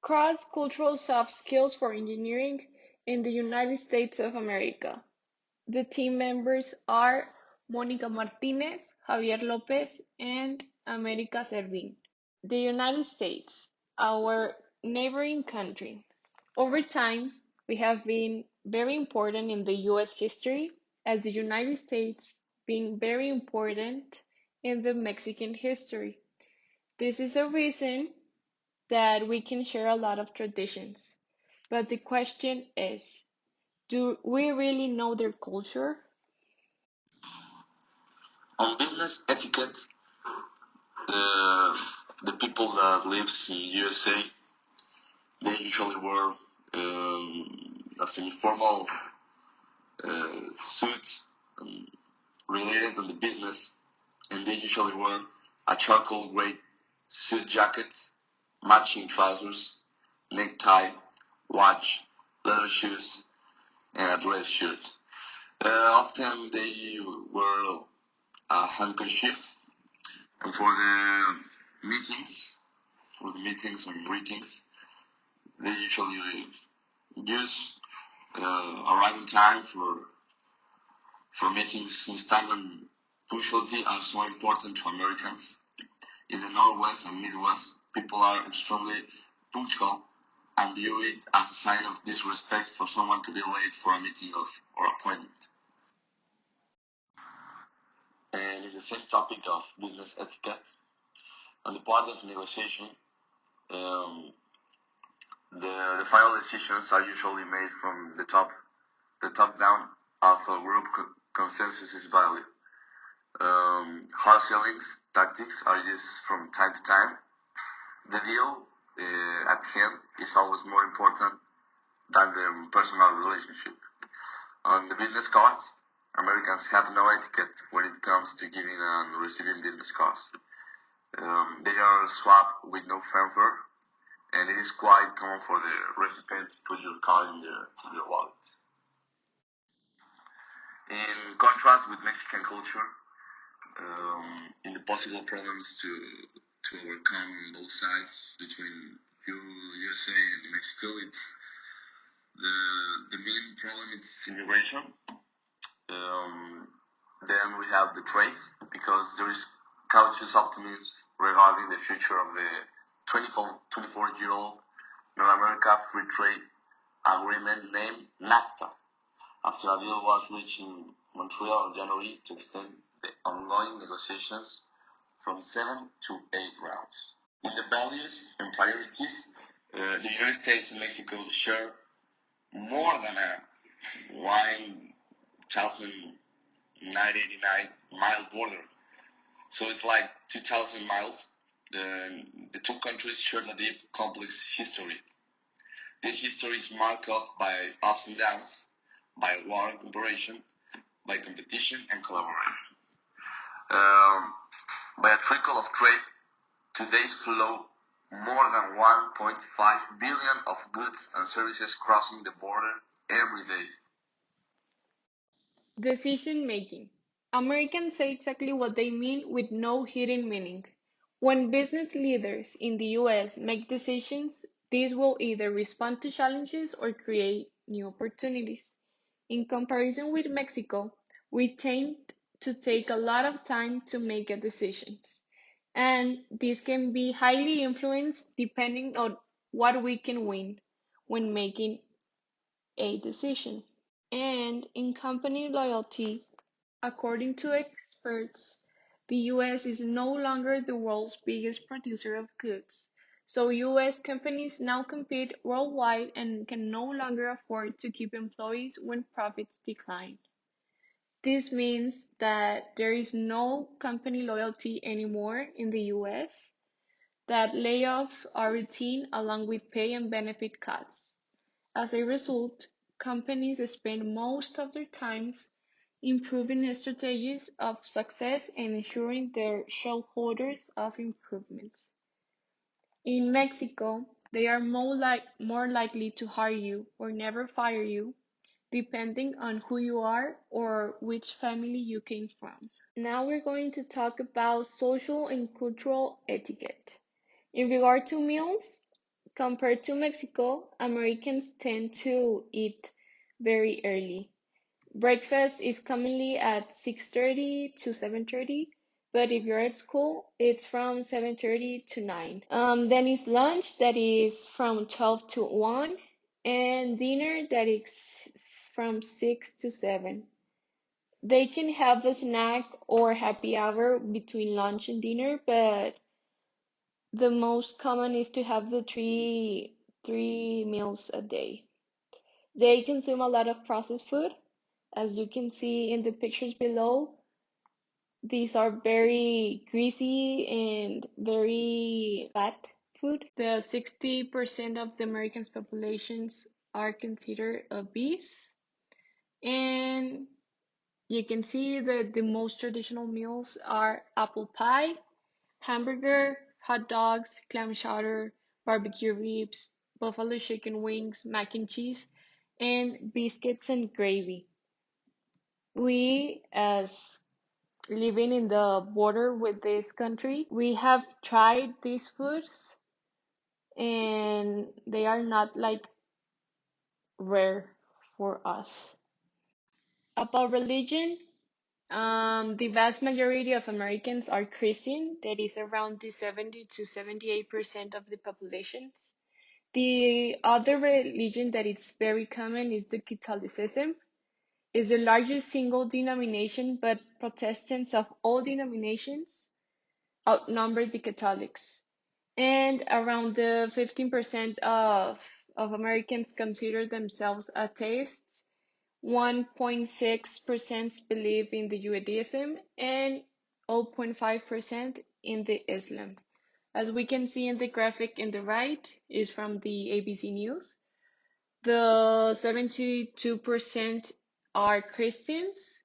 Cross-cultural soft skills for engineering in the United States of America. The team members are Mónica Martinez, Javier Lopez, and America Servín. The United States, our neighboring country. Over time, we have been very important in the US history, as the United States being very important in the Mexican history. This is a reason that we can share a lot of traditions. But the question is, do we really know their culture? On business etiquette, the the people that lives in USA, they usually wear a semi-formal suit related to the business, and they usually wear a charcoal gray suit jacket, matching trousers, necktie, watch, leather shoes, and a dress shirt. Often they wear a handkerchief, and for the meetings or greetings, they usually use arrive in time for meetings, since time and punctuality are so important to Americans. In the Northwest and Midwest, people are extremely punctual and view it as a sign of disrespect for someone to be late for a meeting or appointment. And in the same topic of business etiquette, on the part of negotiation, the final decisions are usually made from the top down, although group consensus is valid. Hard selling tactics are used from time to time. The deal at hand is always more important than the personal relationship. On the business cards, Americans have no etiquette when it comes to giving and receiving business cards. They are swapped with no fanfare, and it is quite common for the recipient to put your card in their wallet. In contrast with Mexican culture, in the possible problems to overcome both sides between USA and Mexico, it's the main problem is immigration. Then we have the trade, because there is cautious optimism regarding the future of the 24-year-old North America Free Trade Agreement named NAFTA, after a deal was reached in Montreal in January to extend the ongoing negotiations from 7 to 8 rounds. In the values and priorities, the United States and Mexico share more than a 1,989 mile border. So it's like 2,000 miles. The two countries share a deep, complex history. This history is marked up by ups and downs, by war and cooperation, by competition and collaboration. By a trickle of trade, today flow more than 1.5 billion of goods and services crossing the border every day. Decision making. Americans say exactly what they mean with no hidden meaning. When business leaders in the US make decisions, these will either respond to challenges or create new opportunities. In comparison with Mexico, we tend to take a lot of time to make a decisions, and this can be highly influenced depending on what we can win when making a decision. And in company loyalty, according to experts, the US is no longer the world's biggest producer of goods. So US companies now compete worldwide and can no longer afford to keep employees when profits decline. This means that there is no company loyalty anymore in the US, that layoffs are routine along with pay and benefit cuts. As a result, companies spend most of their times improving strategies of success and ensuring their shareholders of improvements. In Mexico, they are more likely to hire you or never fire you, depending on who you are or which family you came from. Now we're going to talk about social and cultural etiquette. In regard to meals, Compared to Mexico, Americans tend to eat very early. Breakfast is commonly at 6:30 to 7:30, but if you're at school, it's from 7:30 to 9. Then is lunch that is from 12 to 1, and dinner that is from 6 to 7. They can have a snack or happy hour between lunch and dinner, but the most common is to have the three meals a day. They consume a lot of processed food. As you can see in the pictures below, these are very greasy and very fat food. The 60% of the Americans' populations are considered obese. And you can see that the most traditional meals are apple pie, hamburger, hot dogs, clam chowder, barbecue ribs, buffalo chicken wings, mac and cheese, and biscuits and gravy. We, as living in the border with this country, we have tried these foods and they are not like rare for us. About religion, the vast majority of Americans are Christian, that is around the 70 to 78% of the populations. The other religion that is very common is the Catholicism. It's the largest single denomination, but Protestants of all denominations outnumber the Catholics. And around the 15% of Americans consider themselves atheists. 1.6% believe in the Judaism and 0.5% in the Islam. As we can see in the graphic in the right is from the ABC News. The 72% are Christians.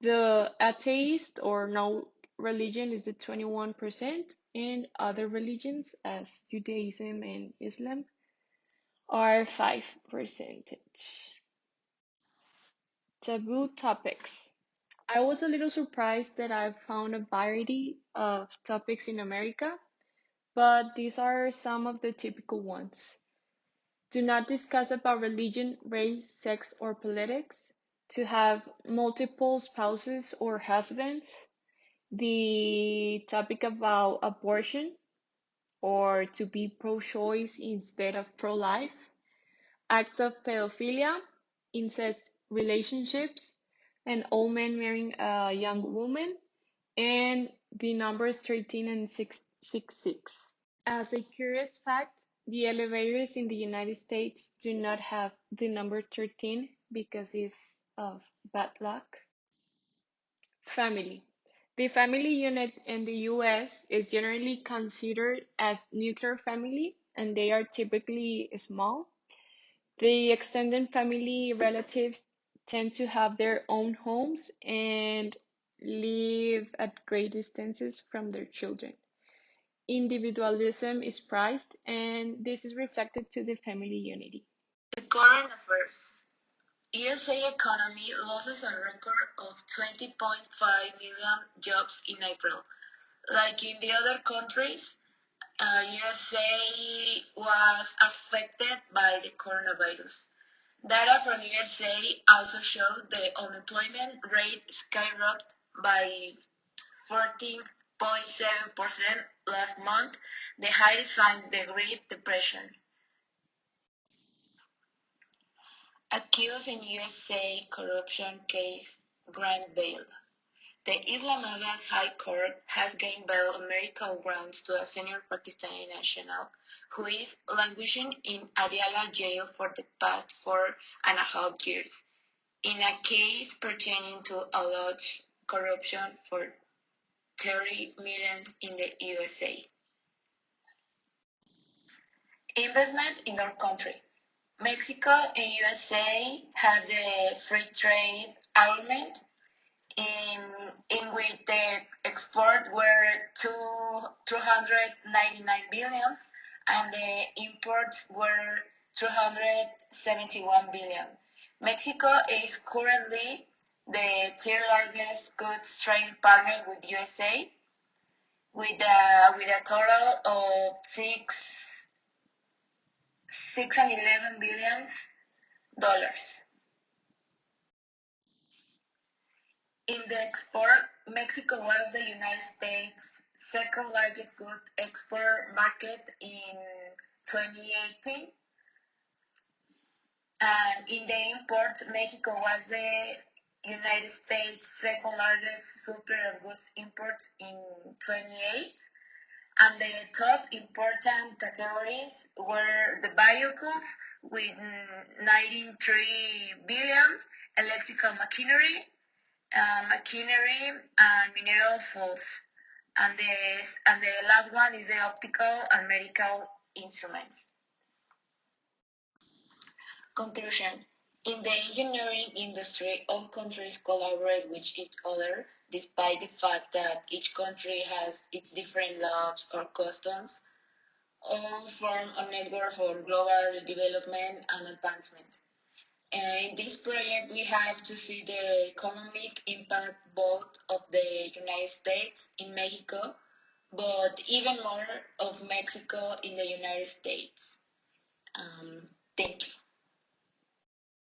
The atheist or no religion is the 21%, and other religions as Judaism and Islam are 5%. Taboo topics. I was a little surprised that I found a variety of topics in America, but these are some of the typical ones. Do not discuss about religion, race, sex, or politics. To have multiple spouses or husbands. The topic about abortion or to be pro-choice instead of pro-life. Acts of pedophilia, incest relationships, and old men marrying a young woman, and the numbers 13 and 666. As a curious fact, the elevators in the United States do not have the number 13 because it's of bad luck. Family. The family unit in the US is generally considered as nuclear family, and they are typically small. The extended family relatives tend to have their own homes and live at great distances from their children. Individualism is prized, and this is reflected to the family unity. The current affairs. USA economy loses a record of 20.5 million jobs in April. Like in the other countries, USA was affected by the coronavirus. Data from USA also showed the unemployment rate skyrocketed by 14.7% last month, the highest since the Great Depression. Accused in USA corruption case grant bail. The Islamabad High Court has gained bail on medical grounds to a senior Pakistani national who is languishing in Adiala jail for the past 4.5 years in a case pertaining to alleged corruption for 30 million in the USA. Investment in our country. Mexico and USA have the free trade agreement in which the export were 299 billion and the imports were 371 billion. Mexico is currently the third largest goods trade partner with USA with a total of $611 billion. In the export, Mexico was the United States' second largest good export market in 2018. And in the import, Mexico was the United States' second largest supplier of goods import in 2018. And the top important categories were the vehicles with 93 billion, electrical machinery, and mineral fuels. And the last one is the optical and medical instruments. Conclusion. In the engineering industry, all countries collaborate with each other, despite the fact that each country has its different laws or customs. All form a network for global development and advancement. In this project, we have to see the economic impact both of the United States in Mexico, but even more of Mexico in the United States. Thank you.